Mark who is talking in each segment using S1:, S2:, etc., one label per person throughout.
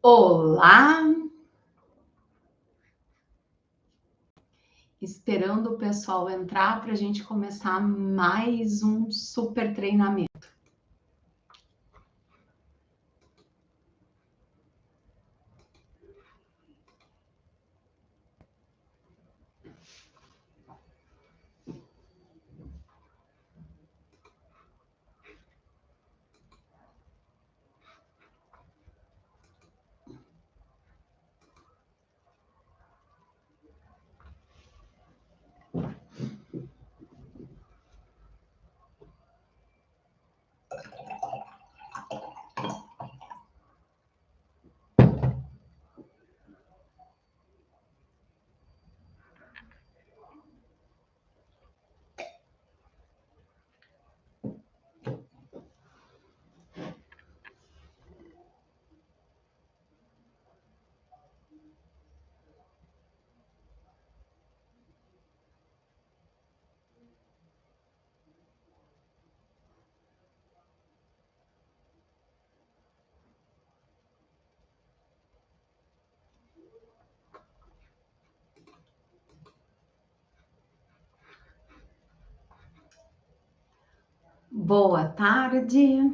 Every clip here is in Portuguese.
S1: Olá! Esperando o pessoal entrar para a gente começar mais um super treinamento. Boa tarde.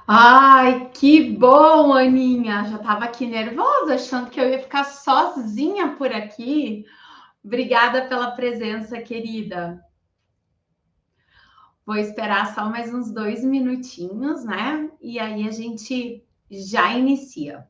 S1: Ai, que bom, Aninha! Já estava aqui nervosa, achando que eu ia ficar sozinha por aqui. Obrigada pela presença, querida. Vou esperar só mais uns 2 minutinhos, né? E aí a gente já inicia.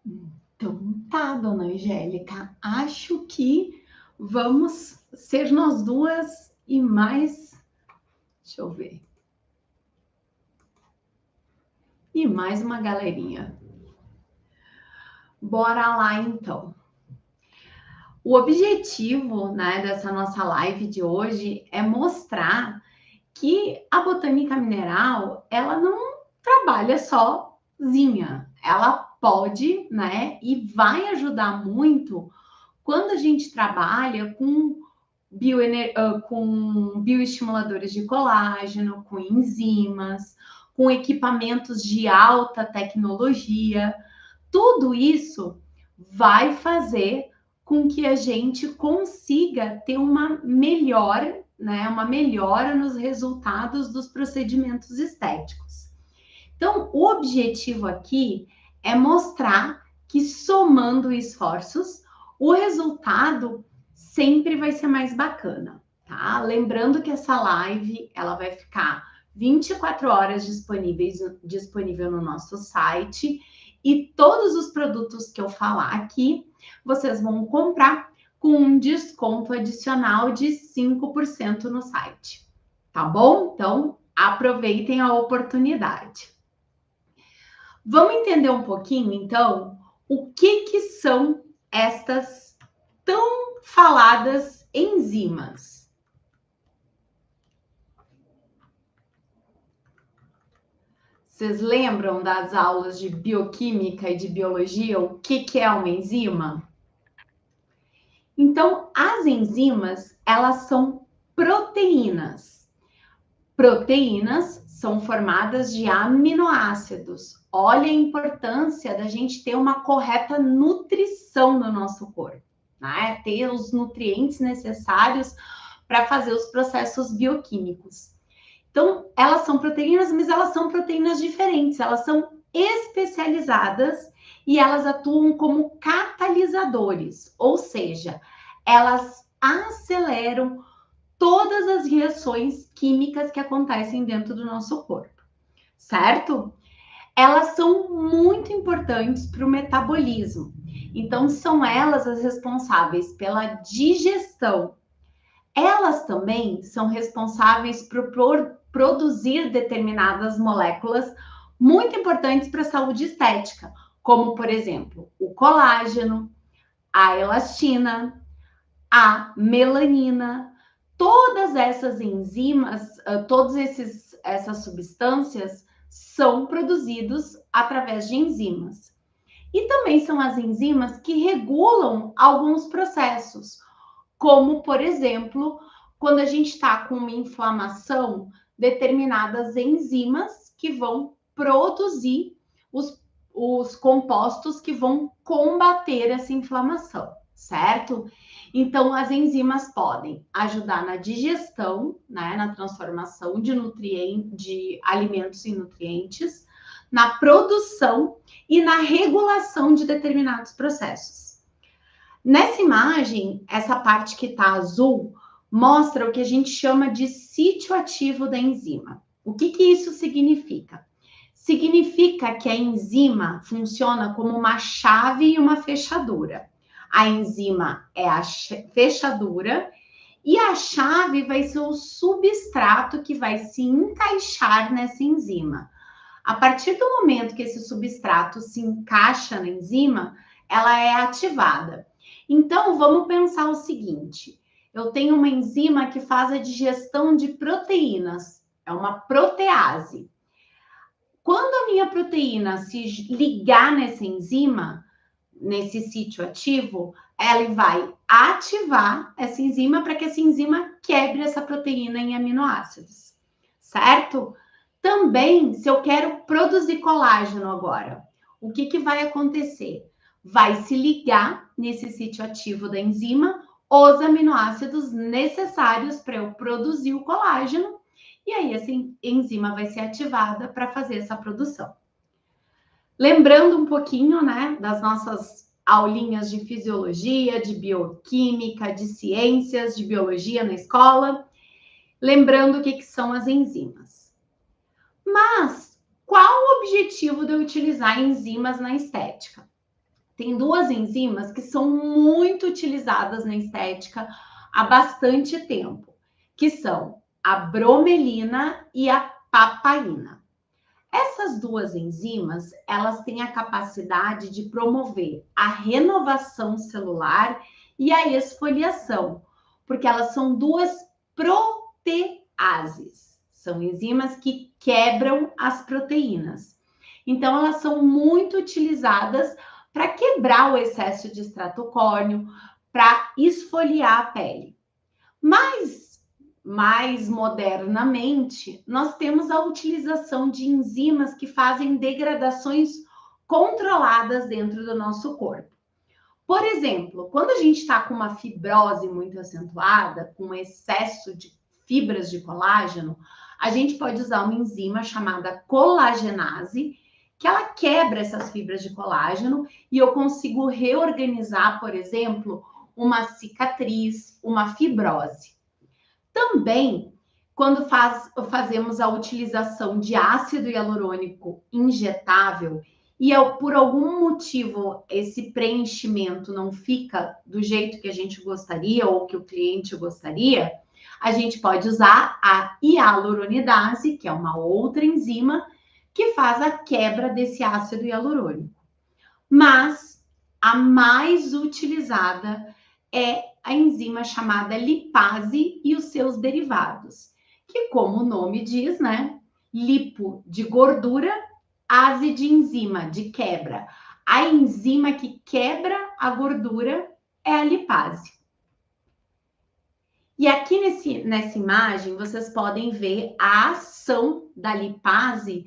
S1: Então tá, dona Angélica, acho que vamos ser nós duas e mais. Deixa eu ver. E mais uma galerinha. Bora lá então. O objetivo, né, dessa nossa live de hoje é mostrar que a botânica mineral, ela não trabalha sozinha. Ela pode, né, e vai ajudar muito quando a gente trabalha com com bioestimuladores de colágeno, com enzimas, com equipamentos de alta tecnologia. Tudo isso vai fazer com que a gente consiga ter uma melhora, né, uma melhora nos resultados dos procedimentos estéticos. Então, o objetivo aqui é mostrar que somando esforços, o resultado sempre vai ser mais bacana, tá? Lembrando que essa live, ela vai ficar 24 horas disponível no nosso site e todos os produtos que eu falar aqui, vocês vão comprar com um desconto adicional de 5% no site, tá bom? Então, aproveitem a oportunidade. Vamos entender um pouquinho, então, o que são estas tão faladas enzimas. Vocês lembram das aulas de bioquímica e de biologia? O que é uma enzima? Então, as enzimas, elas são proteínas. Proteínas são formadas de aminoácidos. Olha a importância da gente ter uma correta nutrição no nosso corpo, né? Ter os nutrientes necessários para fazer os processos bioquímicos. Então, elas são proteínas, mas elas são proteínas diferentes, elas são especializadas e elas atuam como catalisadores, ou seja, elas aceleram todas as reações químicas que acontecem dentro do nosso corpo, certo? Elas são muito importantes para o metabolismo. Então, são elas as responsáveis pela digestão. Elas também são responsáveis por produzir determinadas moléculas muito importantes para a saúde estética, como, por exemplo, o colágeno, a elastina, a melanina. Todas essas enzimas, essas substâncias são produzidos através de enzimas. E também são as enzimas que regulam alguns processos, como, por exemplo, quando a gente está com uma inflamação, determinadas enzimas que vão produzir os compostos que vão combater essa inflamação, certo? Então, as enzimas podem ajudar na digestão, né, na transformação de alimentos em nutrientes, na produção e na regulação de determinados processos. Nessa imagem, essa parte que está azul mostra o que a gente chama de sítio ativo da enzima. O que isso significa? Significa que a enzima funciona como uma chave e uma fechadura. A enzima é a fechadura e a chave vai ser o substrato que vai se encaixar nessa enzima. A partir do momento que esse substrato se encaixa na enzima, ela é ativada. Então, vamos pensar o seguinte: eu tenho uma enzima que faz a digestão de proteínas, é uma protease. Quando a minha proteína se ligar nessa enzima, nesse sítio ativo, ela vai ativar essa enzima para que essa enzima quebre essa proteína em aminoácidos, certo? Também, se eu quero produzir colágeno agora, o que vai acontecer? Vai se ligar nesse sítio ativo da enzima os aminoácidos necessários para eu produzir o colágeno, e aí essa enzima vai ser ativada para fazer essa produção. Lembrando um pouquinho, né, das nossas aulinhas de fisiologia, de bioquímica, de ciências, de biologia na escola, lembrando o que são as enzimas. Mas Qual o objetivo de eu utilizar enzimas na estética? Tem duas enzimas que são muito utilizadas na estética há bastante tempo, que são a bromelina e a papaina. Essas duas enzimas, elas têm a capacidade de promover a renovação celular e a esfoliação, porque elas são duas proteases. São enzimas que quebram as proteínas. Então, elas são muito utilizadas para quebrar o excesso de extrato córneo, para esfoliar a pele. Mas, mais modernamente, nós temos a utilização de enzimas que fazem degradações controladas dentro do nosso corpo. Por exemplo, quando a gente está com uma fibrose muito acentuada, com excesso de fibras de colágeno, a gente pode usar uma enzima chamada colagenase, que ela quebra essas fibras de colágeno e eu consigo reorganizar, por exemplo, uma cicatriz, uma fibrose. Também, quando fazemos a utilização de ácido hialurônico injetável e por algum motivo esse preenchimento não fica do jeito que a gente gostaria ou que o cliente gostaria, a gente pode usar a hialuronidase, que é uma outra enzima que faz a quebra desse ácido hialurônico. Mas a mais utilizada é a enzima chamada lipase e os seus derivados, que, como o nome diz, né? Lipo de gordura, ase de enzima, de quebra. A enzima que quebra a gordura é a lipase. E aqui nessa imagem, vocês podem ver a ação da lipase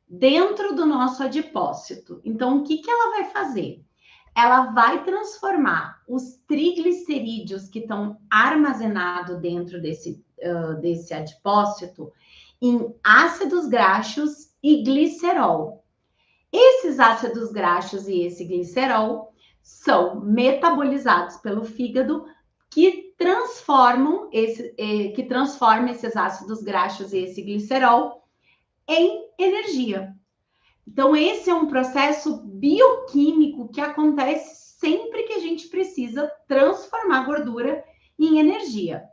S1: dentro do nosso adipócito. Então, o que ela vai fazer? Ela vai transformar os triglicerídeos que estão armazenados dentro desse adipócito em ácidos graxos e glicerol. Esses ácidos graxos e esse glicerol são metabolizados pelo fígado que transformam esses ácidos graxos e esse glicerol em energia. Então, esse é um processo bioquímico que acontece sempre que a gente precisa transformar gordura em energia.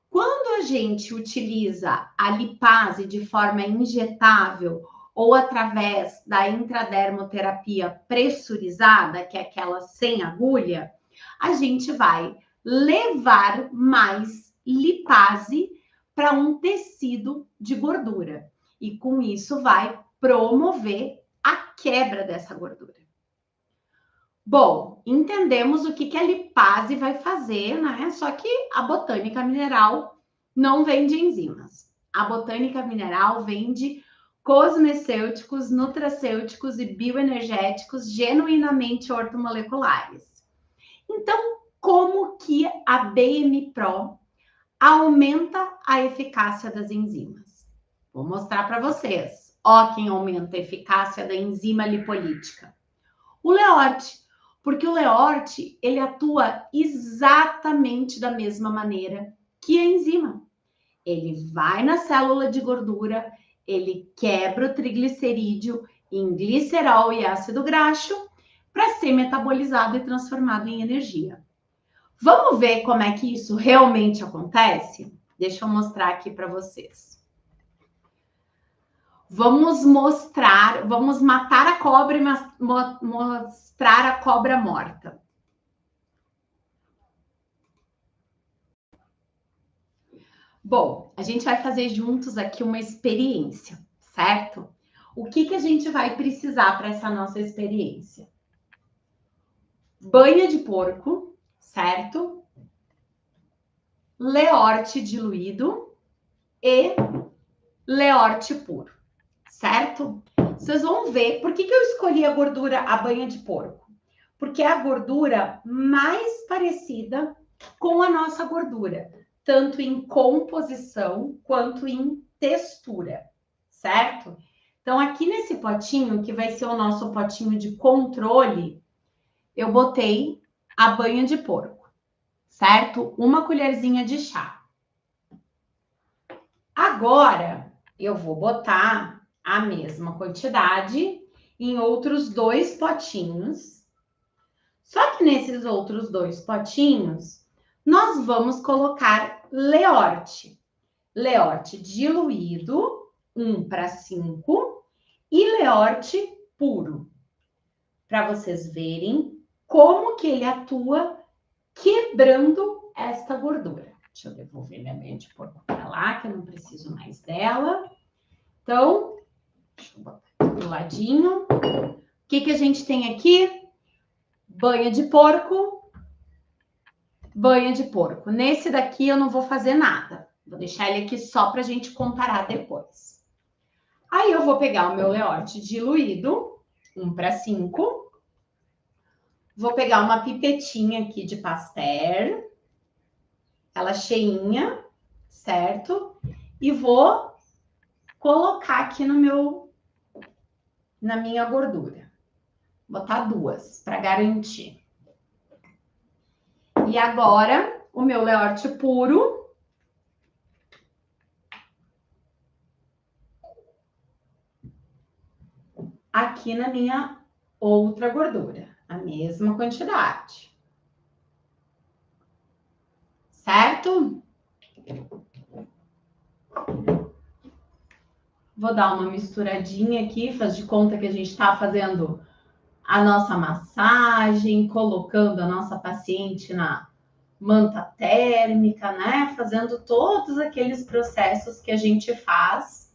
S1: Quando a gente utiliza a lipase de forma injetável ou através da intradermoterapia pressurizada, que é aquela sem agulha, a gente vai levar mais lipase para um tecido de gordura. E com isso vai promover a quebra dessa gordura. Bom, entendemos o que a lipase vai fazer, né? Só que a botânica mineral não vende enzimas. A botânica mineral vende cosmecêuticos, nutracêuticos e bioenergéticos genuinamente ortomoleculares. Então, como que a BM Pro aumenta a eficácia das enzimas? Vou mostrar para vocês. Ó, quem aumenta a eficácia da enzima lipolítica. O Leorte, porque o Leorte, ele atua exatamente da mesma maneira que a enzima. Ele vai na célula de gordura, ele quebra o triglicerídeo em glicerol e ácido graxo para ser metabolizado e transformado em energia. Vamos ver como é que isso realmente acontece? Deixa eu mostrar aqui para vocês. Vamos matar a cobra e mostrar a cobra morta. Bom, a gente vai fazer juntos aqui uma experiência, certo? O que a gente vai precisar para essa nossa experiência? Banha de porco, certo? Leorte diluído e Leorte puro, certo? Vocês vão ver por que eu escolhi a gordura, a banha de porco. Porque é a gordura mais parecida com a nossa gordura, tanto em composição quanto em textura, certo? Então, aqui nesse potinho, que vai ser o nosso potinho de controle, eu botei a banha de porco, certo? Uma colherzinha de chá. Agora, eu vou botar a mesma quantidade em outros 2 potinhos. Só que nesses outros 2 potinhos, nós vamos colocar Leorte. Leorte diluído, 1:5, e Leorte puro. Para vocês verem como que ele atua quebrando esta gordura. Deixa eu devolver minha banha de porco para lá, que eu não preciso mais dela. Então, deixa eu botar aqui do ladinho. O que a gente tem aqui? Banha de porco. Banha de porco. Nesse daqui eu não vou fazer nada. Vou deixar ele aqui só para a gente comparar depois. Aí eu vou pegar o meu Leorte diluído, 1:5. Vou pegar uma pipetinha aqui de Pasteur, ela cheinha, certo? E vou colocar aqui na minha gordura. Botar 2 para garantir. E agora, o meu Leorte puro. Aqui na minha outra gordura. A mesma quantidade. Certo? Vou dar uma misturadinha aqui, faz de conta que a gente está fazendo a nossa massagem, colocando a nossa paciente na manta térmica, né? Fazendo todos aqueles processos que a gente faz.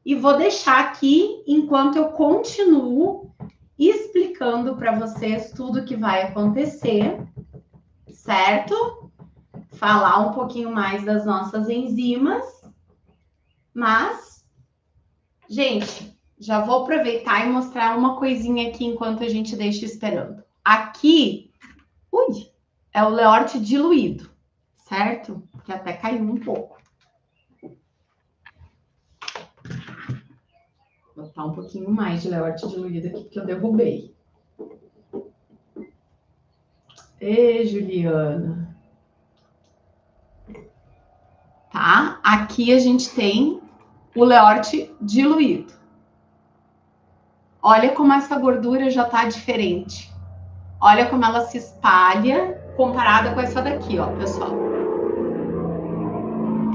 S1: E vou deixar aqui enquanto eu continuo explicando para vocês tudo que vai acontecer, certo? Falar um pouquinho mais das nossas enzimas. Mas, gente, já vou aproveitar e mostrar uma coisinha aqui enquanto a gente deixa esperando. Aqui, é o Leorte diluído, certo? Que até caiu um pouco. Vou botar um pouquinho mais de Leorte diluído aqui, que eu derrubei. Ê, Juliana. Tá? Aqui a gente tem o Leorte diluído. Olha como essa gordura já tá diferente. Olha como ela se espalha comparada com essa daqui, ó, pessoal.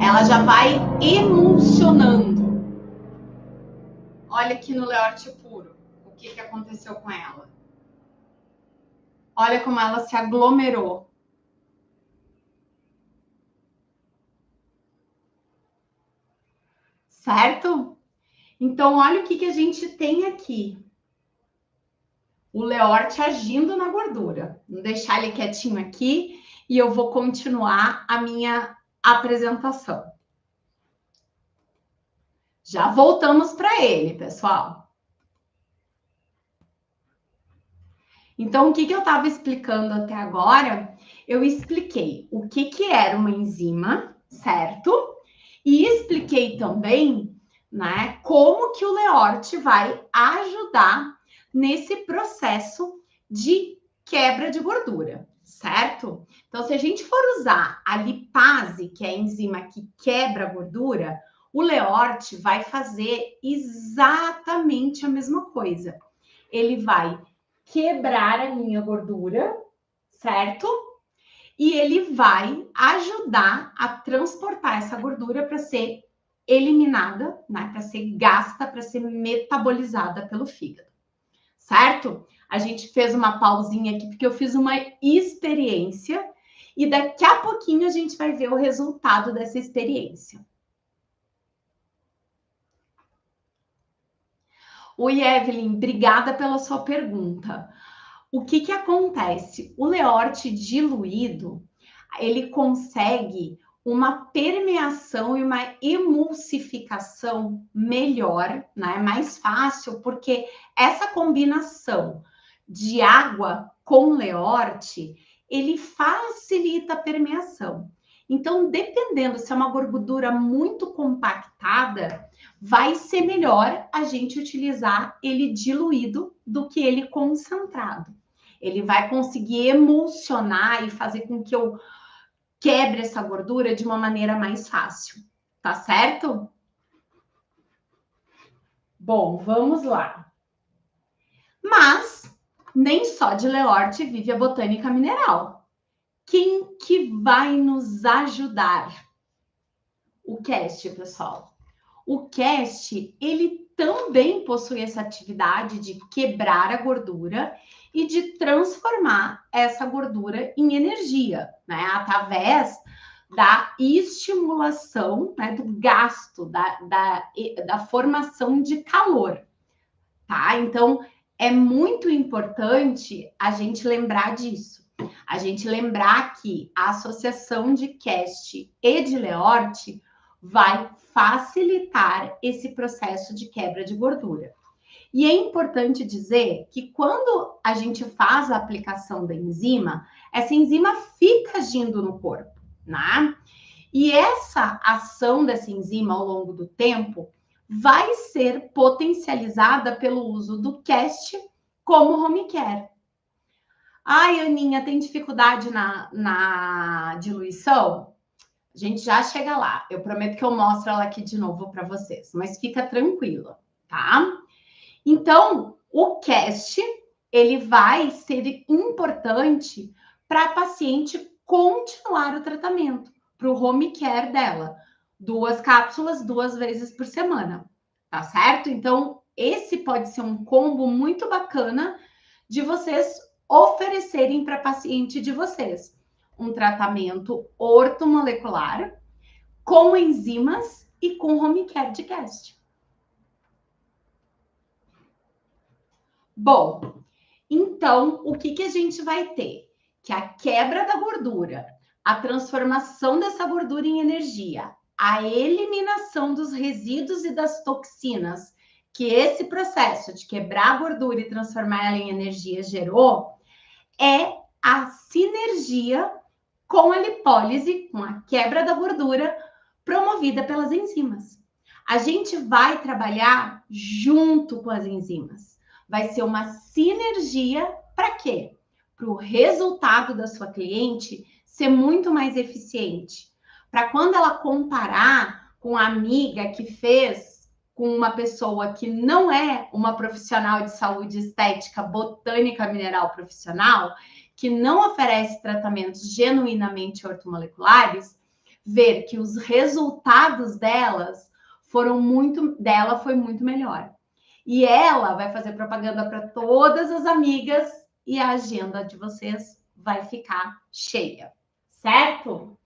S1: Ela já vai emulsionando. Olha aqui no Leorte puro, o que aconteceu com ela. Olha como ela se aglomerou. Certo? Então, olha o que a gente tem aqui. O Leorte agindo na gordura. Vou deixar ele quietinho aqui e eu vou continuar a minha apresentação. Já voltamos para ele, pessoal. Então, o que eu estava explicando até agora? Eu expliquei o que era uma enzima, certo? E expliquei também, né, como que o Leorte vai ajudar nesse processo de quebra de gordura, certo? Então, se a gente for usar a lipase, que é a enzima que quebra a gordura, o Leorte vai fazer exatamente a mesma coisa. Ele vai quebrar a minha gordura, certo? E ele vai ajudar a transportar essa gordura para ser eliminada, né? Para ser gasta, para ser metabolizada pelo fígado, certo? A gente fez uma pausinha aqui porque eu fiz uma experiência e daqui a pouquinho a gente vai ver o resultado dessa experiência. Oi, Evelyn, obrigada pela sua pergunta. O que acontece? O Leorte diluído, ele consegue uma permeação e uma emulsificação melhor, né? Mais fácil, porque essa combinação de água com Leorte, ele facilita a permeação. Então, dependendo se é uma gordura muito compactada, vai ser melhor a gente utilizar ele diluído do que ele concentrado. Ele vai conseguir emulsionar e fazer com que eu quebre essa gordura de uma maneira mais fácil, tá certo? Bom, vamos lá. Mas nem só de Leorte vive a botânica mineral. Quem que vai nos ajudar? O cast, pessoal. O cast, ele também possui essa atividade de quebrar a gordura e de transformar essa gordura em energia, né? Através da estimulação, né, do gasto, da formação de calor, tá? Então, é muito importante a gente lembrar disso. A gente lembrar que a associação de cast e de Leorte vai facilitar esse processo de quebra de gordura. E é importante dizer que quando a gente faz a aplicação da enzima, essa enzima fica agindo no corpo, né? E essa ação dessa enzima ao longo do tempo vai ser potencializada pelo uso do cast como home care. Ai, Aninha, tem dificuldade na diluição? A gente já chega lá. Eu prometo que eu mostro ela aqui de novo para vocês, mas fica tranquila, tá? Então, o cast, ele vai ser importante para a paciente continuar o tratamento, para o home care dela. 2 cápsulas, 2 vezes por semana, tá certo? Então, esse pode ser um combo muito bacana de vocês oferecerem para a paciente de vocês. Um tratamento ortomolecular com enzimas e com home care de cast. Bom, então, o que a gente vai ter? Que a quebra da gordura, a transformação dessa gordura em energia, a eliminação dos resíduos e das toxinas que esse processo de quebrar a gordura e transformar ela em energia gerou, é a sinergia com a lipólise, com a quebra da gordura promovida pelas enzimas. A gente vai trabalhar junto com as enzimas. Vai ser uma sinergia para quê? Para o resultado da sua cliente ser muito mais eficiente. Para quando ela comparar com a amiga que fez com uma pessoa que não é uma profissional de saúde estética, botânica mineral profissional, que não oferece tratamentos genuinamente ortomoleculares, ver que os resultados foi muito melhor. E ela vai fazer propaganda para todas as amigas e a agenda de vocês vai ficar cheia, certo?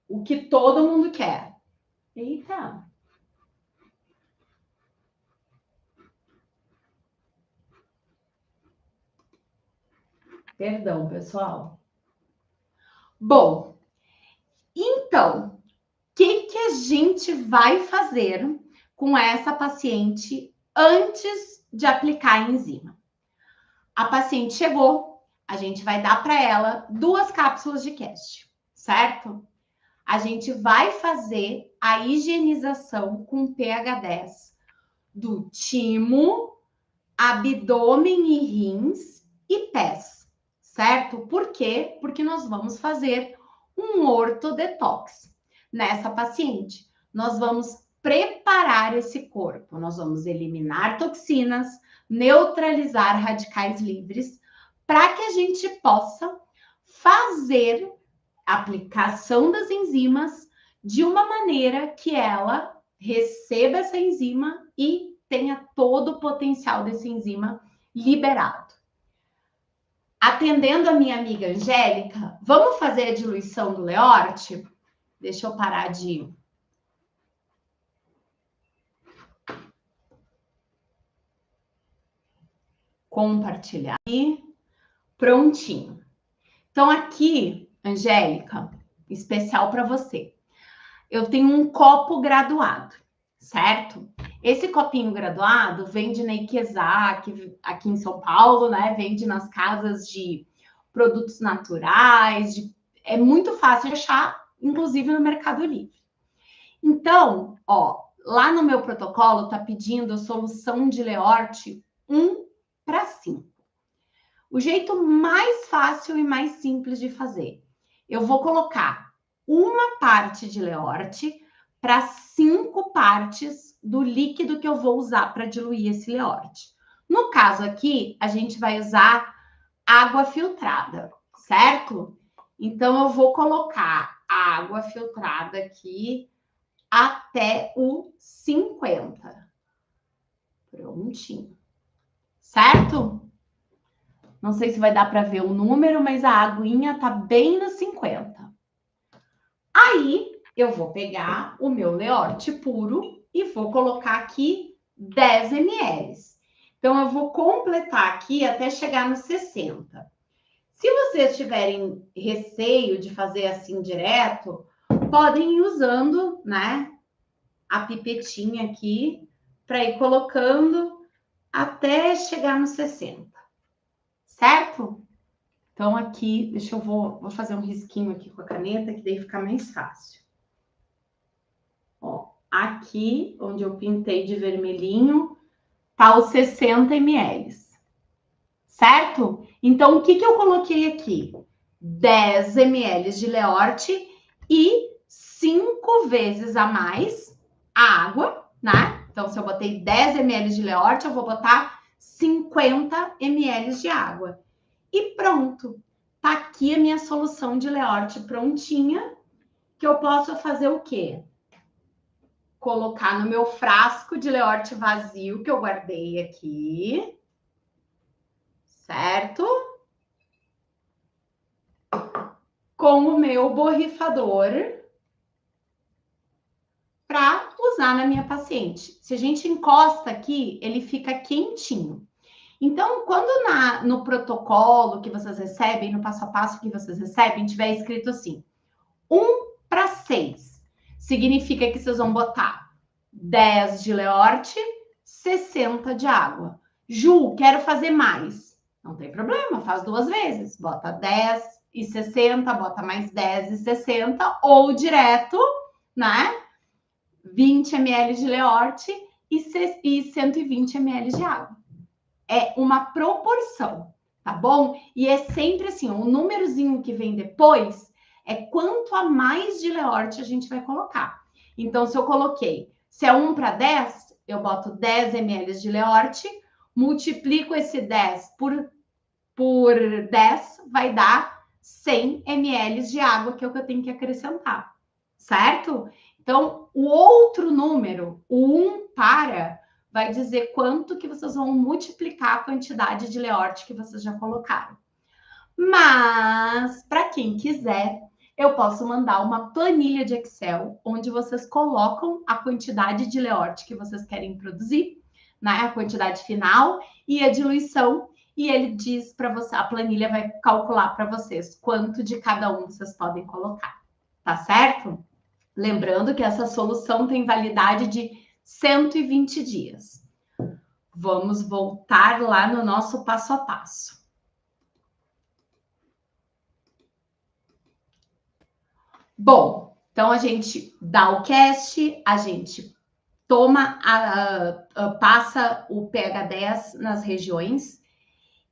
S1: O que todo mundo quer. Eita! Perdão, pessoal. Bom, então, o que a gente vai fazer com essa paciente antes de aplicar a enzima? A paciente chegou, a gente vai dar para ela 2 cápsulas de cast, certo? A gente vai fazer a higienização com pH 10 do timo, abdômen e rins e pés, certo? Por quê? Porque nós vamos fazer um ortodetox nessa paciente. Nós vamos preparar esse corpo, nós vamos eliminar toxinas, neutralizar radicais livres, para que a gente possa fazer a aplicação das enzimas de uma maneira que ela receba essa enzima e tenha todo o potencial dessa enzima liberado. Atendendo a minha amiga Angélica, vamos fazer a diluição do Leorte? Deixa eu parar de compartilhar e prontinho. Então aqui, Angélica, especial para você. Eu tenho um copo graduado, certo? Esse copinho graduado vende na Ikezak, aqui em São Paulo, né? Vende nas casas de produtos naturais. É muito fácil de achar, inclusive no Mercado Livre. Então, ó, lá no meu protocolo tá pedindo a solução de Leorte 1:5. O jeito mais fácil e mais simples de fazer. Eu vou colocar uma parte de Leorte para 5 partes do líquido que eu vou usar para diluir esse Leorte. No caso aqui, a gente vai usar água filtrada, certo? Então, eu vou colocar a água filtrada aqui até o 50. Prontinho. Certo? Não sei se vai dar para ver o número, mas a aguinha tá bem no 50. Aí, eu vou pegar o meu Leorte puro e vou colocar aqui 10 ml. Então, eu vou completar aqui até chegar no 60. Se vocês tiverem receio de fazer assim direto, podem ir usando, né, a pipetinha aqui para ir colocando até chegar no 60. Certo? Então, aqui, deixa eu vou fazer um risquinho aqui com a caneta, que daí fica mais fácil. Ó, aqui, onde eu pintei de vermelhinho, tá os 60 ml. Certo? Então, o que eu coloquei aqui? 10 ml de Leorte e 5 vezes a mais a água, né? Então, se eu botei 10 ml de Leorte, eu vou botar 50 ml de água. E pronto. Tá aqui a minha solução de Leorte prontinha, que eu posso fazer o quê? Colocar no meu frasco de Leorte vazio que eu guardei aqui. Certo? Com o meu borrifador para usar na minha paciente. Se a gente encosta aqui, ele fica quentinho. Então, quando no protocolo que vocês recebem, no passo a passo que vocês recebem, tiver escrito assim, 1:6, significa que vocês vão botar 10 de Leorte, 60 de água. Ju, quero fazer mais. Não tem problema, faz 2 vezes. Bota 10 e 60, bota mais 10 e 60, ou direto, né? 20 ml de Leorte e 120 ml de água. É uma proporção, tá bom? E é sempre assim, o númerozinho que vem depois é quanto a mais de Leorte a gente vai colocar. Então, se eu coloquei, se é 1:10, eu boto 10 ml de Leorte, multiplico esse 10 por 10, vai dar 100 ml de água, que é o que eu tenho que acrescentar, certo? Então, o outro número, o 1 vai dizer quanto que vocês vão multiplicar a quantidade de Leorte que vocês já colocaram. Mas, para quem quiser, eu posso mandar uma planilha de Excel, onde vocês colocam a quantidade de Leorte que vocês querem produzir, né? A quantidade final e a diluição, e ele diz para você, a planilha vai calcular para vocês quanto de cada um vocês podem colocar, tá certo? Lembrando que essa solução tem validade de 120 dias. Vamos voltar lá no nosso passo a passo. Bom, então a gente dá o cast, a gente toma, passa o pH 10 nas regiões.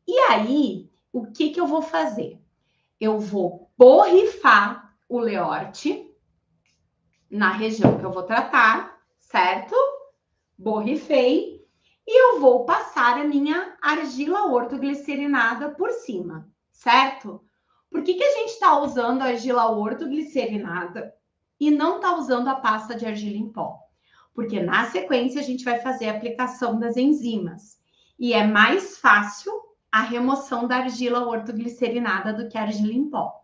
S1: E aí, o que eu vou fazer? Eu vou borrifar o Leorte na região que eu vou tratar, certo? Borrifei. E eu vou passar a minha argila ortoglicerinada por cima, certo? Por que a gente está usando a argila ortoglicerinada e não está usando a pasta de argila em pó? Porque na sequência a gente vai fazer a aplicação das enzimas. E é mais fácil a remoção da argila ortoglicerinada do que a argila em pó.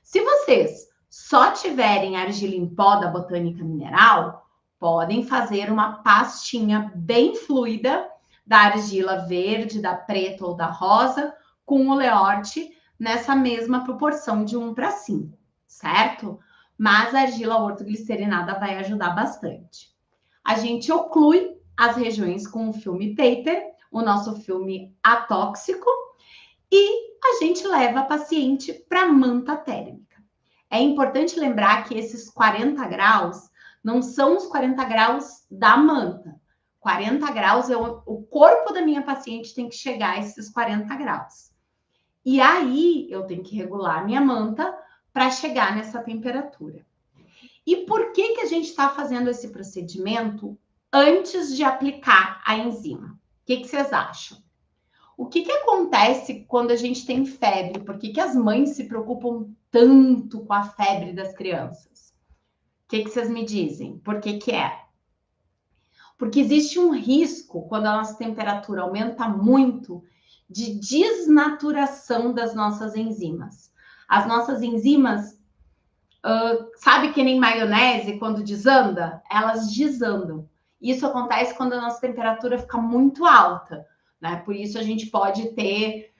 S1: Se vocês só tiverem argila em pó da Botânica Mineral, podem fazer uma pastinha bem fluida da argila verde, da preta ou da rosa, com o Leorte nessa mesma proporção de 1:5, certo? Mas a argila ortoglicerinada vai ajudar bastante. A gente oclui as regiões com o filme paper, o nosso filme atóxico, e a gente leva a paciente para manta térmica. É importante lembrar que esses 40 graus não são os 40 graus da manta. 40 graus, o corpo da minha paciente tem que chegar a esses 40 graus. E aí, eu tenho que regular a minha manta para chegar nessa temperatura. E por que a gente está fazendo esse procedimento antes de aplicar a enzima? O que vocês acham? O que acontece quando a gente tem febre? Por que as mães se preocupam tanto com a febre das crianças? O que vocês me dizem? Por que é? Porque existe um risco, quando a nossa temperatura aumenta muito, de desnaturação das nossas enzimas. As nossas enzimas, sabe que nem maionese, quando desanda? Elas desandam. Isso acontece quando a nossa temperatura fica muito alta, né? Por isso a gente pode ter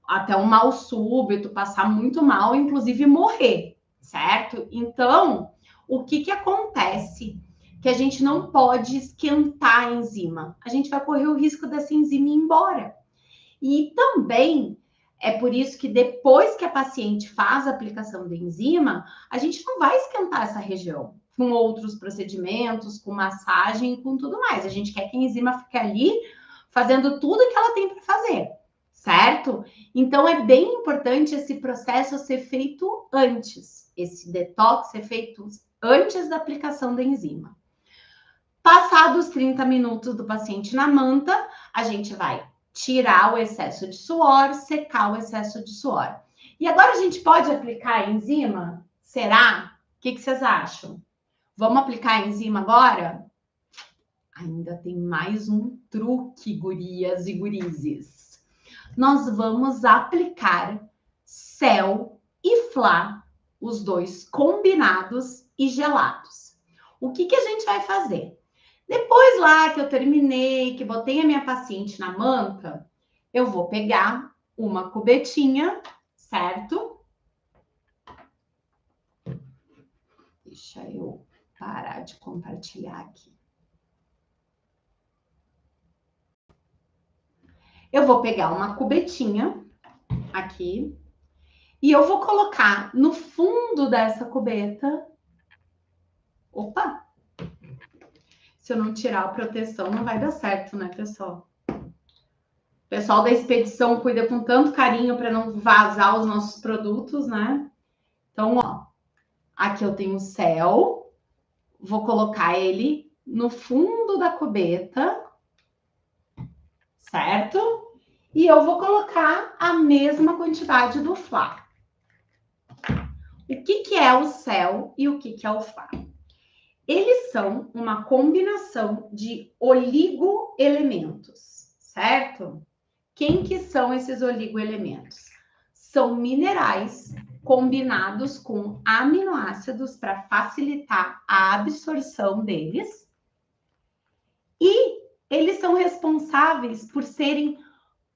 S1: até um mal súbito, passar muito mal, inclusive morrer, certo? Então, o que acontece? Que a gente não pode esquentar a enzima. A gente vai correr o risco dessa enzima ir embora. E também é por isso que depois que a paciente faz a aplicação da enzima, a gente não vai esquentar essa região com outros procedimentos, com massagem, com tudo mais. A gente quer que a enzima fique ali fazendo tudo que ela tem para fazer, certo? Então é bem importante esse processo ser feito antes, esse detox ser feito antes da aplicação da enzima. Passados 30 minutos do paciente na manta, a gente vai tirar o excesso de suor, secar o excesso de suor. E agora a gente pode aplicar a enzima? Será? O que vocês acham? Vamos aplicar a enzima agora? Ainda tem mais um truque, gurias e gurizes. Nós vamos aplicar Cell e Flá, os dois combinados e gelados. O que a gente vai fazer? Depois lá que eu terminei, que botei a minha paciente na manta, eu vou pegar uma cubetinha, certo? Deixa eu parar de compartilhar aqui. Eu vou pegar uma cubetinha aqui e eu vou colocar no fundo dessa cubeta. Opa! Se eu não tirar a proteção, não vai dar certo, né, pessoal? O pessoal da expedição cuida com tanto carinho para não vazar os nossos produtos, né? Então, ó, aqui eu tenho o Cell, vou colocar ele no fundo da cubeta, certo? E eu vou colocar a mesma quantidade do Flá. O que é o Cell e o que é o Flá? Eles são uma combinação de oligoelementos, certo? Quem que são esses oligoelementos? São minerais combinados com aminoácidos para facilitar a absorção deles. E eles são responsáveis por serem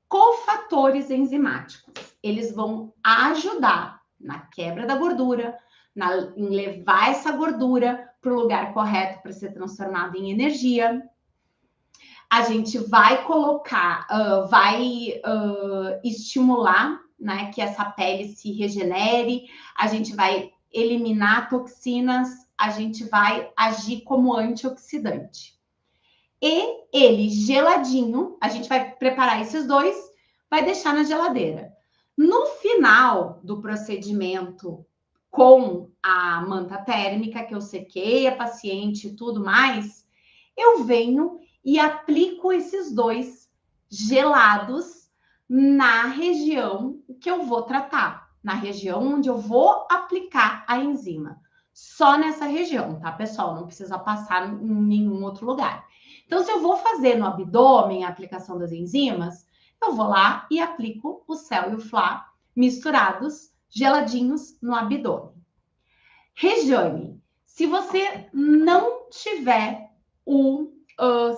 S1: cofatores enzimáticos. Eles vão ajudar na quebra da gordura, em levar essa gordura para o lugar correto para ser transformada em energia. A gente vai colocar, estimular, né, que essa pele se regenere, a gente vai eliminar toxinas, a gente vai agir como antioxidante. E ele geladinho, a gente vai preparar esses dois, vai deixar na geladeira. No final do procedimento com a manta térmica, que eu sequei a paciente e tudo mais, eu venho e aplico esses dois gelados na região que eu vou tratar, na região onde eu vou aplicar a enzima. Só nessa região, tá, pessoal? Não precisa passar em nenhum outro lugar. Então, se eu vou fazer no abdômen a aplicação das enzimas, eu vou lá e aplico o Cell e o Flá misturados, geladinhos no abdômen. Rejane, se você não tiver o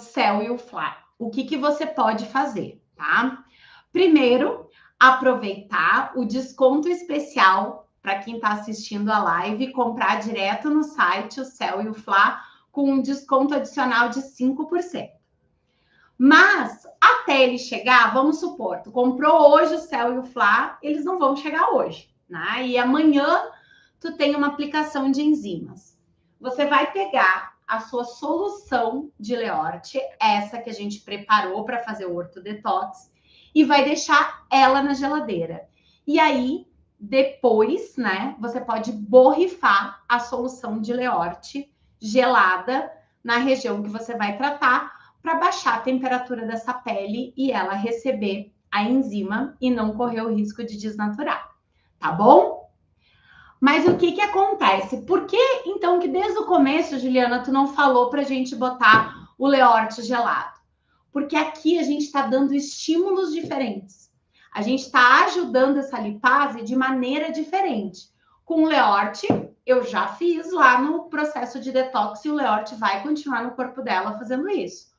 S1: Cell e o Flá, o que você pode fazer, tá? Primeiro, aproveitar o desconto especial para quem está assistindo a live e comprar direto no site o Cell e o Flá com um desconto adicional de 5%. Mas, até ele chegar, vamos supor, tu comprou hoje o Cell e o Flá, eles não vão chegar hoje, né? E amanhã tu tem uma aplicação de enzimas. Você vai pegar a sua solução de Leorte, essa que a gente preparou para fazer o ortodetox, e vai deixar ela na geladeira. E aí, depois, né, você pode borrifar a solução de Leorte gelada na região que você vai tratar para baixar a temperatura dessa pele e ela receber a enzima e não correr o risco de desnaturar, tá bom? Mas o que acontece? Por que, então, que desde o começo, Juliana, tu não falou para a gente botar o Leorte gelado? Porque aqui a gente está dando estímulos diferentes. A gente está ajudando essa lipase de maneira diferente. Com o Leorte, eu já fiz lá no processo de detox e o Leorte vai continuar no corpo dela fazendo isso.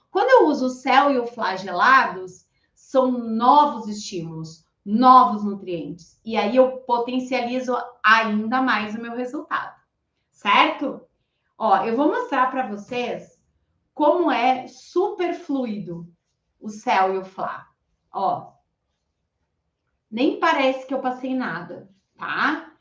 S1: Quando eu uso o Cell e o flagelados, são novos estímulos, novos nutrientes. E aí eu potencializo ainda mais o meu resultado, certo? Ó, eu vou mostrar para vocês como é super fluido o Cell e o Flá. Ó, nem parece que eu passei nada, tá?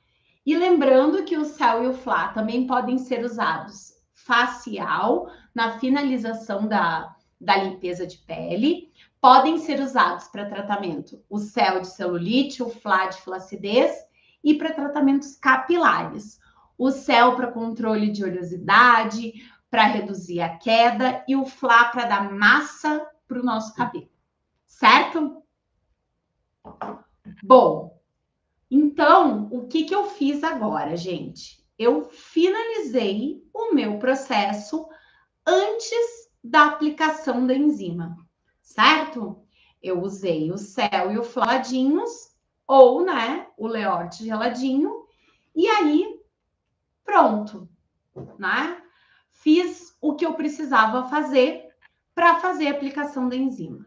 S1: E lembrando que o Cell e o Flá também podem ser usados facial, na finalização da limpeza de pele, podem ser usados para tratamento o Cell de celulite, o Flá de flacidez e para tratamentos capilares. O Cell para controle de oleosidade, para reduzir a queda e o Flá para dar massa para o nosso cabelo, certo? Bom, então, o que eu fiz agora, gente? Eu finalizei o meu processo antes da aplicação da enzima, certo? Eu usei o Cell e o Fladinhos, ou, né, o Leorte geladinho, e aí, pronto, né? Fiz o que eu precisava fazer para fazer a aplicação da enzima.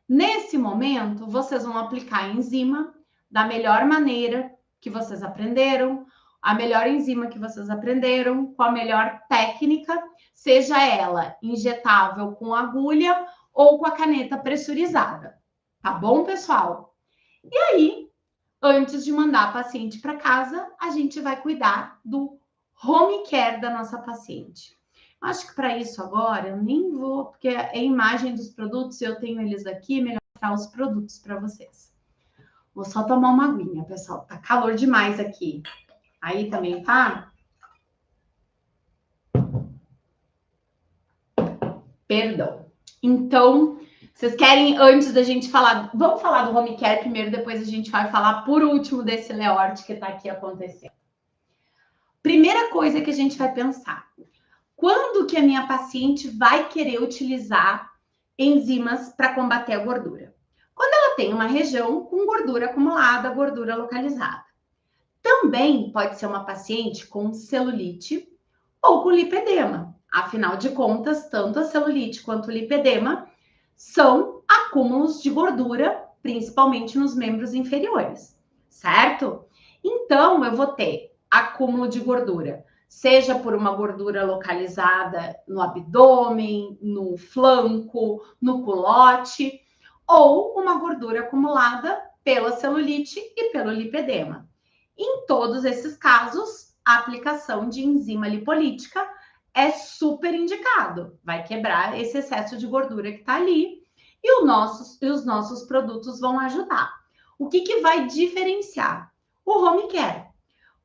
S1: Nesse momento, vocês vão aplicar a enzima da melhor maneira que vocês aprenderam, a melhor enzima que vocês aprenderam, com a melhor técnica, seja ela injetável com agulha ou com a caneta pressurizada. Tá bom, pessoal? E aí, antes de mandar a paciente para casa, a gente vai cuidar do home care da nossa paciente. Acho que para isso agora eu nem vou, porque é a imagem dos produtos, eu tenho eles aqui, melhor mostrar os produtos para vocês. Vou só tomar uma aguinha, pessoal. Tá calor demais aqui. Aí também tá? Perdão. Então, vocês querem, antes da gente falar, vamos falar do home care primeiro, depois a gente vai falar por último desse Leorte que tá aqui acontecendo. Primeira coisa que a gente vai pensar. Quando que a minha paciente vai querer utilizar enzimas para combater a gordura? Quando ela tem uma região com gordura acumulada, gordura localizada. Também pode ser uma paciente com celulite ou com lipedema. Afinal de contas, tanto a celulite quanto o lipedema são acúmulos de gordura, principalmente nos membros inferiores, certo? Então, eu vou ter acúmulo de gordura, seja por uma gordura localizada no abdômen, no flanco, no culote, ou uma gordura acumulada pela celulite e pelo lipedema. Em todos esses casos, a aplicação de enzima lipolítica é super indicado. Vai quebrar esse excesso de gordura que está ali e os nossos produtos vão ajudar. O que vai diferenciar? O home care.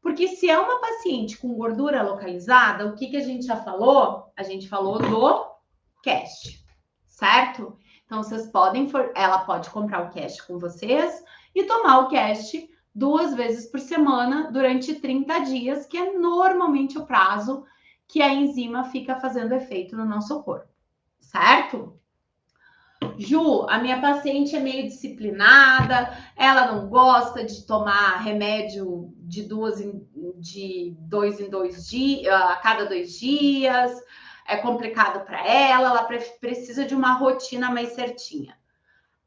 S1: Porque se é uma paciente com gordura localizada, o que a gente já falou? A gente falou do cast, certo? Então, vocês podem, ela pode comprar o cast com vocês e tomar o cast 2 vezes por semana durante 30 dias, que é normalmente o prazo que a enzima fica fazendo efeito no nosso corpo, certo? Ju, a minha paciente é meio disciplinada, ela não gosta de tomar remédio de 2 em 2 dias, a cada 2 dias, é complicado para ela precisa de uma rotina mais certinha.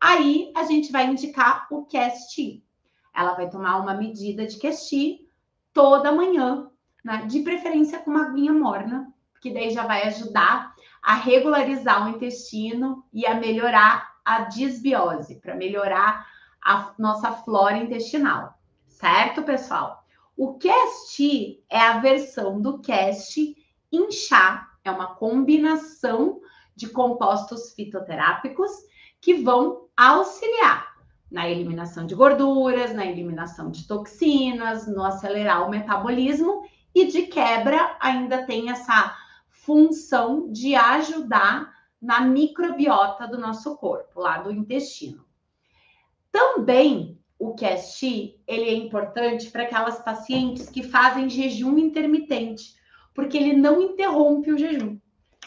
S1: Aí a gente vai indicar o Cast. Ela vai tomar uma medida de Cast toda manhã, né? De preferência com uma aguinha morna, que daí já vai ajudar a regularizar o intestino e a melhorar a disbiose, para melhorar a nossa flora intestinal, certo, pessoal? O Cast é a versão do Cast em chá, é uma combinação de compostos fitoterápicos que vão auxiliar na eliminação de gorduras, na eliminação de toxinas, no acelerar o metabolismo e de quebra ainda tem essa função de ajudar na microbiota do nosso corpo, lá do intestino. Também o QST, ele é importante para aquelas pacientes que fazem jejum intermitente, porque ele não interrompe o jejum,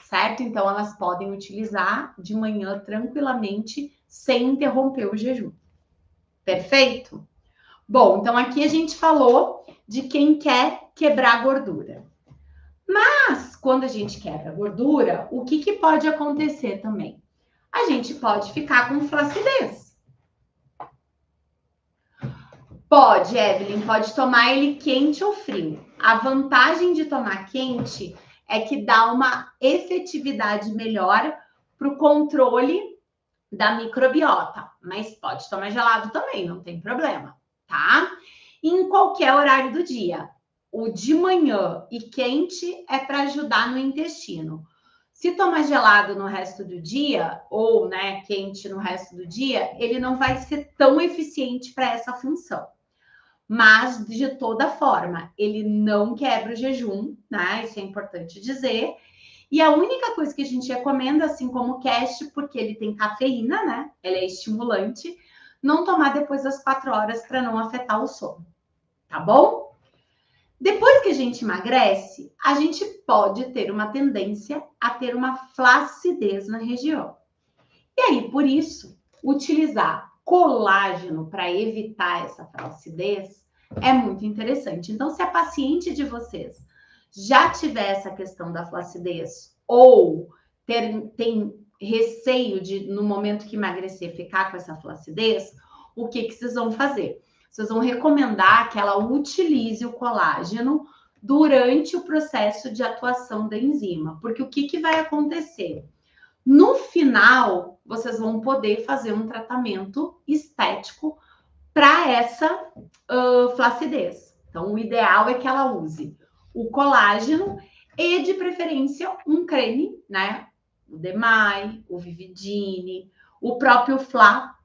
S1: certo? Então, elas podem utilizar de manhã tranquilamente, sem interromper o jejum. Perfeito? Bom, então aqui a gente falou de quem quer quebrar gordura. Mas, quando a gente quebra gordura, o que pode acontecer também? A gente pode ficar com flacidez. Pode, Evelyn, pode tomar ele quente ou frio. A vantagem de tomar quente é que dá uma efetividade melhor para o controle da microbiota, mas pode tomar gelado também, não tem problema, tá? Em qualquer horário do dia. O de manhã e quente é para ajudar no intestino. Se tomar gelado no resto do dia, ou né, quente no resto do dia, ele não vai ser tão eficiente para essa função. Mas, de toda forma, ele não quebra o jejum, né? Isso é importante dizer. E a única coisa que a gente recomenda, assim como o cast, porque ele tem cafeína, né? Ele é estimulante, não tomar depois das 4 horas para não afetar o sono, tá bom? Depois que a gente emagrece, a gente pode ter uma tendência a ter uma flacidez na região. E aí, por isso, utilizar colágeno para evitar essa flacidez é muito interessante. Então, se a paciente de vocês já tiver essa questão da flacidez ou tem receio de, no momento que emagrecer, ficar com essa flacidez, o que vocês vão fazer? Vocês vão recomendar que ela utilize o colágeno durante o processo de atuação da enzima. Porque o que vai acontecer? No final, vocês vão poder fazer um tratamento estético para essa flacidez. Então, o ideal é que ela use o colágeno e, de preferência, um creme, né? O Demai, o Vividine, o próprio Flá,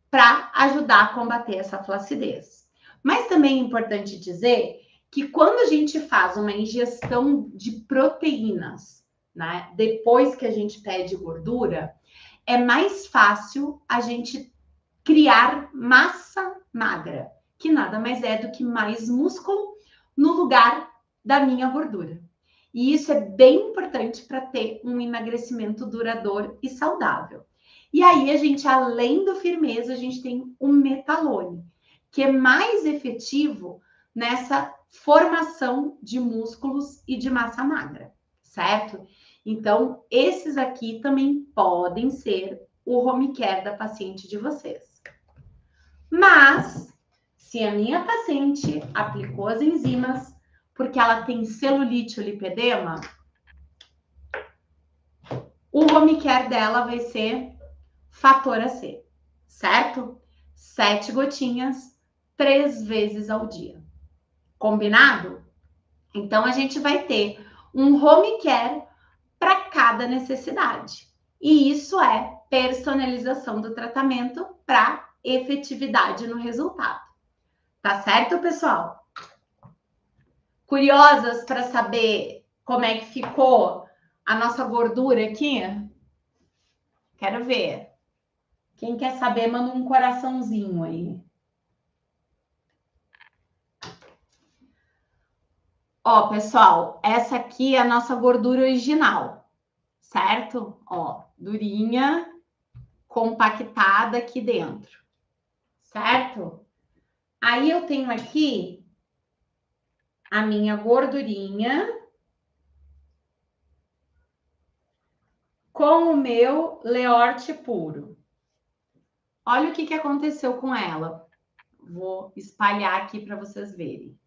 S1: para ajudar a combater essa flacidez. Mas também é importante dizer que quando a gente faz uma ingestão de proteínas, né, depois que a gente perde gordura, é mais fácil a gente criar massa magra, que nada mais é do que mais músculo no lugar da minha gordura. E isso é bem importante para ter um emagrecimento duradouro e saudável. E aí, a gente, além do firmeza, a gente tem o metalone, que é mais efetivo nessa formação de músculos e de massa magra, certo? Então, esses aqui também podem ser o home care da paciente de vocês. Mas, se a minha paciente aplicou as enzimas porque ela tem celulite ou lipedema, o home care dela vai ser fator AC, certo? 7 gotinhas, 3 vezes ao dia. Combinado? Então, a gente vai ter um home care para cada necessidade. E isso é personalização do tratamento para efetividade no resultado. Tá certo, pessoal? Curiosas para saber como é que ficou a nossa gordura aqui? Quero ver. Quem quer saber, manda um coraçãozinho aí. Ó, pessoal, essa aqui é a nossa gordura original, certo? Ó, durinha, compactada aqui dentro, certo? Aí eu tenho aqui a minha gordurinha com o meu Leorte puro. Olha o que aconteceu com ela. Vou espalhar aqui para vocês verem.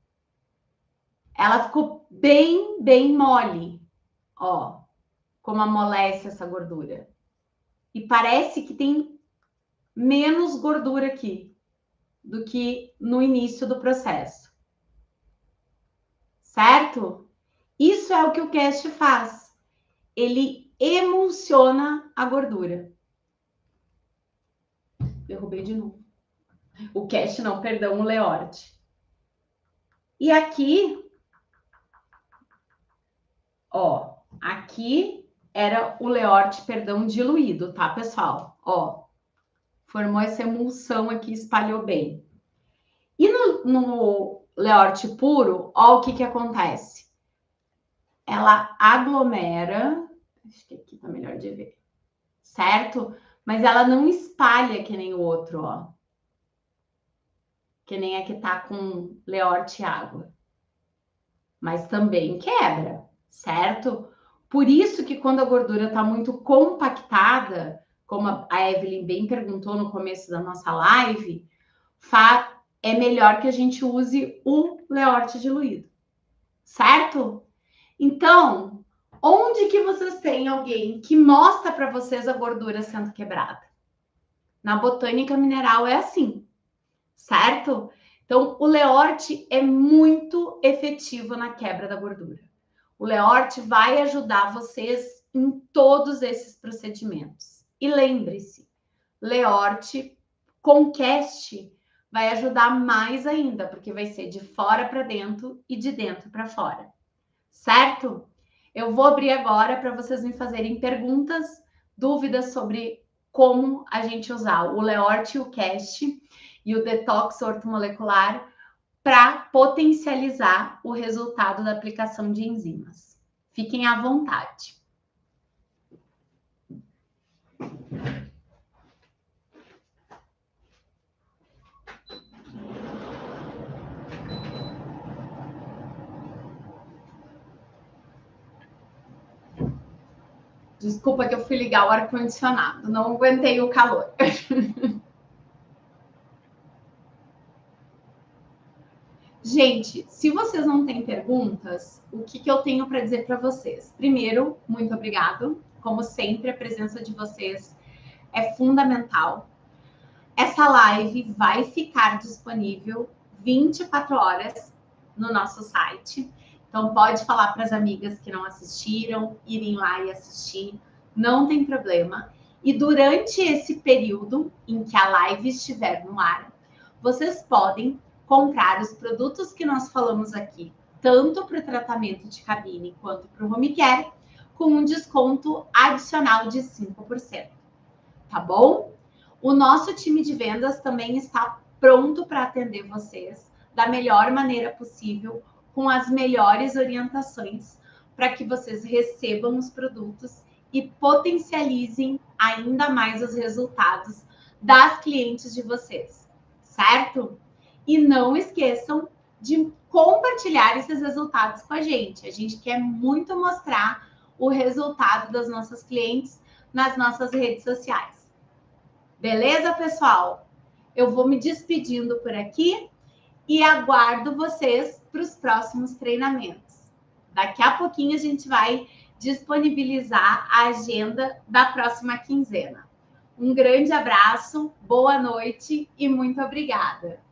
S1: Ela ficou bem mole, ó, como amolece essa gordura. E parece que tem menos gordura aqui do que no início do processo. Certo? Isso é o que o cast faz. Ele emulsiona a gordura. Derrubei de novo. O cast não, perdão, o Leort. E aqui, ó, aqui era o Leort, perdão, diluído, tá, pessoal? Ó, formou essa emulsão aqui, espalhou bem. E no Leort puro, ó o que acontece. Ela aglomera, acho que aqui tá melhor de ver, certo? Mas ela não espalha que nem o outro, ó. Que nem a que tá com Leort e água. Mas também quebra, certo? Por isso que quando a gordura tá muito compactada, como a Evelyn bem perguntou no começo da nossa live, é melhor que a gente use o Leort diluído, certo? Então, onde que vocês têm alguém que mostra para vocês a gordura sendo quebrada? Na botânica mineral é assim, certo? Então, o Leort é muito efetivo na quebra da gordura. O Leort vai ajudar vocês em todos esses procedimentos. E lembre-se, Leort com cast vai ajudar mais ainda, porque vai ser de fora para dentro e de dentro para fora. Certo? Eu vou abrir agora para vocês me fazerem perguntas, dúvidas sobre como a gente usar o Leort e o cast e o detox ortomolecular para potencializar o resultado da aplicação de enzimas. Fiquem à vontade. Desculpa que eu fui ligar o ar-condicionado, não aguentei o calor. Gente, se vocês não têm perguntas, o que eu tenho para dizer para vocês? Primeiro, muito obrigado. Como sempre, a presença de vocês é fundamental. Essa live vai ficar disponível 24 horas no nosso site. Então, pode falar para as amigas que não assistiram, irem lá e assistir, não tem problema. E durante esse período em que a live estiver no ar, vocês podem comprar os produtos que nós falamos aqui, tanto para o tratamento de cabine quanto para o home care, com um desconto adicional de 5%. Tá bom? O nosso time de vendas também está pronto para atender vocês da melhor maneira possível, com as melhores orientações, para que vocês recebam os produtos e potencializem ainda mais os resultados das clientes de vocês, certo? E não esqueçam de compartilhar esses resultados com a gente. A gente quer muito mostrar o resultado das nossas clientes nas nossas redes sociais. Beleza, pessoal? Eu vou me despedindo por aqui e aguardo vocês para os próximos treinamentos. Daqui a pouquinho a gente vai disponibilizar a agenda da próxima quinzena. Um grande abraço, boa noite e muito obrigada.